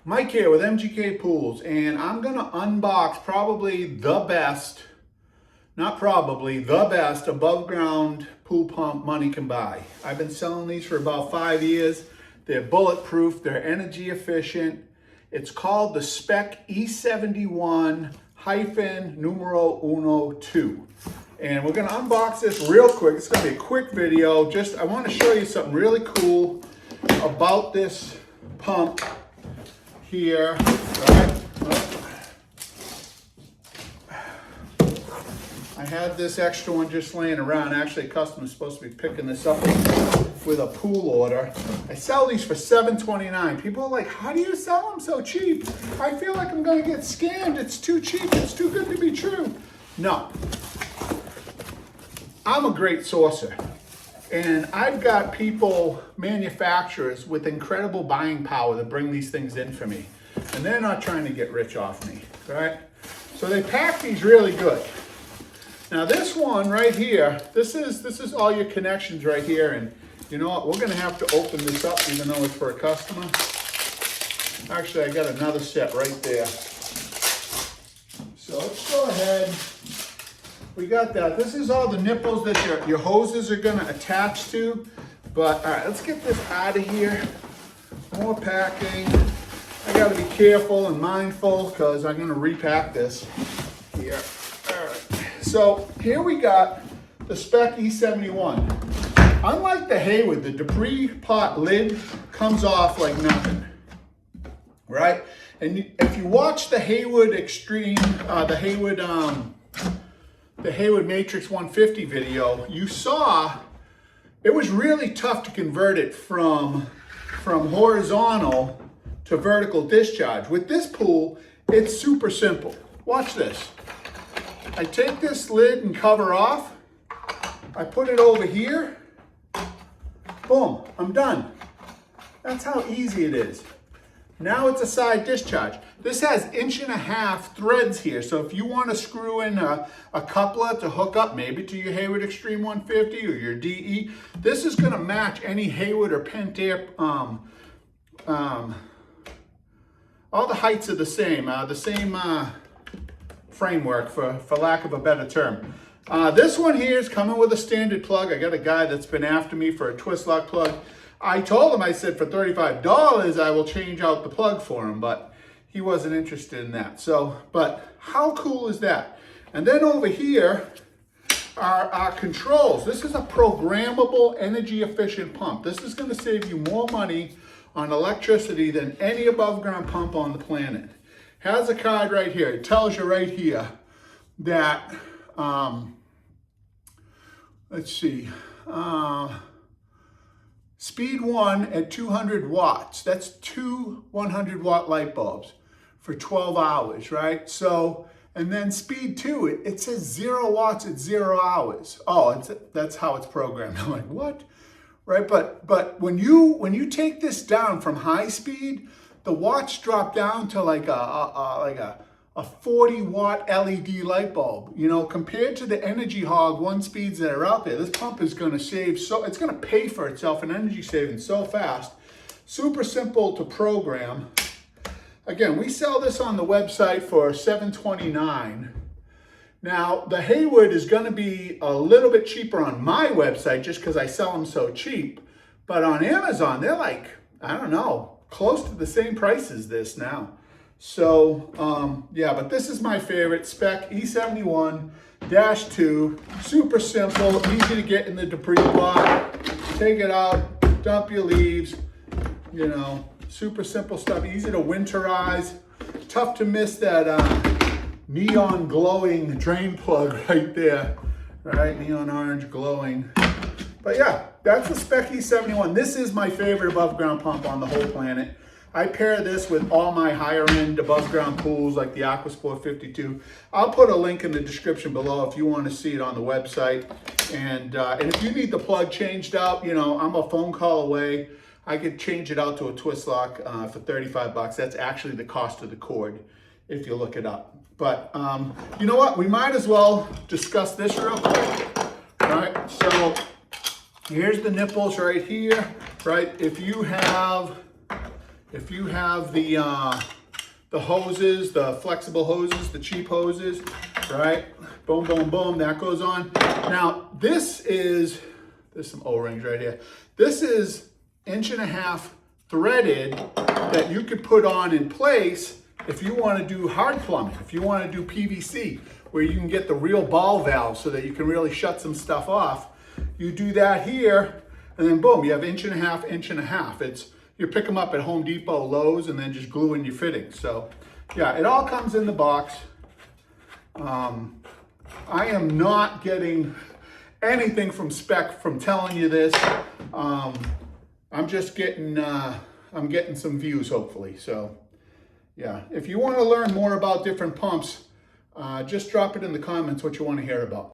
Mike here with MGK Pools, and I'm gonna unbox probably the best, not probably, the best above ground pool pump money can buy. I've been selling these for about 5 years. They're bulletproof, they're energy efficient. It's called the Speck E71-II. And we're gonna unbox this real quick. It's gonna be a quick video. I wanna show you something really cool about this pump here, right? I had this extra one just laying around. Actually, a customer's supposed to be picking this up with a pool order. I sell these for $7.29. People are like, how do you sell them so cheap? I feel like I'm gonna get scammed. It's too cheap, it's too good to be true. No, I'm a great sourcer. And I've got people, manufacturers with incredible buying power that bring these things in for me. And they're not trying to get rich off me, right? So they pack these really good. Now this one right here, this is all your connections right here. And you know what, we're gonna have to open this up even though it's for a customer. Actually, I got another set right there. So let's go ahead. We got that. This is all the nipples that your hoses are gonna attach to. But all right, let's get this out of here. More packing. I gotta be careful and mindful because I'm gonna repack this here. All right. So here we got the Speck E71. Unlike the Hayward, the debris pot lid comes off like nothing, right? And if you watch the Hayward Extreme, the Hayward Matrix 150 video, you saw it was really tough to convert it from horizontal to vertical discharge. With this pool, it's super simple. Watch this. I take this lid and cover off. I put it over here. Boom, I'm done. That's how easy it is. Now it's a side discharge. This has 1.5 inch threads here. So if you want to screw in a coupler to hook up maybe to your Hayward Extreme 150 or your DE, this is going to match any Hayward or Pentair. All the heights are the same framework for lack of a better term. This one here is coming with a standard plug. I got a guy that's been after me for a twist lock plug. I told him, I said for $35 I will change out the plug for him, but he wasn't interested in that. So, but how cool is that? And then over here are our controls. This is a programmable energy efficient pump. This is going to save you more money on electricity than any above ground pump on the planet. Has a card right here. It tells you right here that, let's see, speed 1 at 200 watts. That's 2 100-watt light bulbs for 12 hours, right? So, and then speed 2, it says 0 watts at 0 hours. Oh, that's how it's programmed. I'm like, what? Right, but when you take this down from high speed, the watts drop down to like a 40-watt LED light bulb. You know, compared to the Energy Hog 1 speeds that are out there, this pump is going to save, so it's going to pay for itself in energy savings so fast. Super simple to program. Again, we sell this on the website for $7.29. Now, the Hayward is going to be a little bit cheaper on my website just because I sell them so cheap. But on Amazon, they're like, I don't know, close to the same price as this now. So, yeah, but this is my favorite, Speck E71-II. Super simple, easy to get in the debris pot. Take it out, dump your leaves, you know, super simple stuff, easy to winterize. Tough to miss that neon glowing drain plug right there, right? Neon orange glowing. But yeah, that's the Speck E71. This is my favorite above ground pump on the whole planet. I pair this with all my higher end above ground pools like the Aquasport 52. I'll put a link in the description below if you want to see it on the website. And if you need the plug changed out, you know, I'm a phone call away. I could change it out to a twist lock for $35. That's actually the cost of the cord if you look it up. But you know what? We might as well discuss this real quick. All right, so here's the nipples right here, right? If you have If you have the hoses, the flexible hoses, the cheap hoses, right? Boom, boom, boom, that goes on. Now, there's some O-rings right here. This is 1.5 inch threaded that you could put on in place if you want to do hard plumbing, if you want to do PVC, where you can get the real ball valve so that you can really shut some stuff off. You do that here, and then boom, you have 1.5 inch. You pick them up at Home Depot, Lowe's, and then just glue in your fittings. So yeah, it all comes in the box. I am not getting anything from Speck from telling you this. I'm just getting, I'm getting some views hopefully. So yeah, if you want to learn more about different pumps, just drop it in the comments what you want to hear about.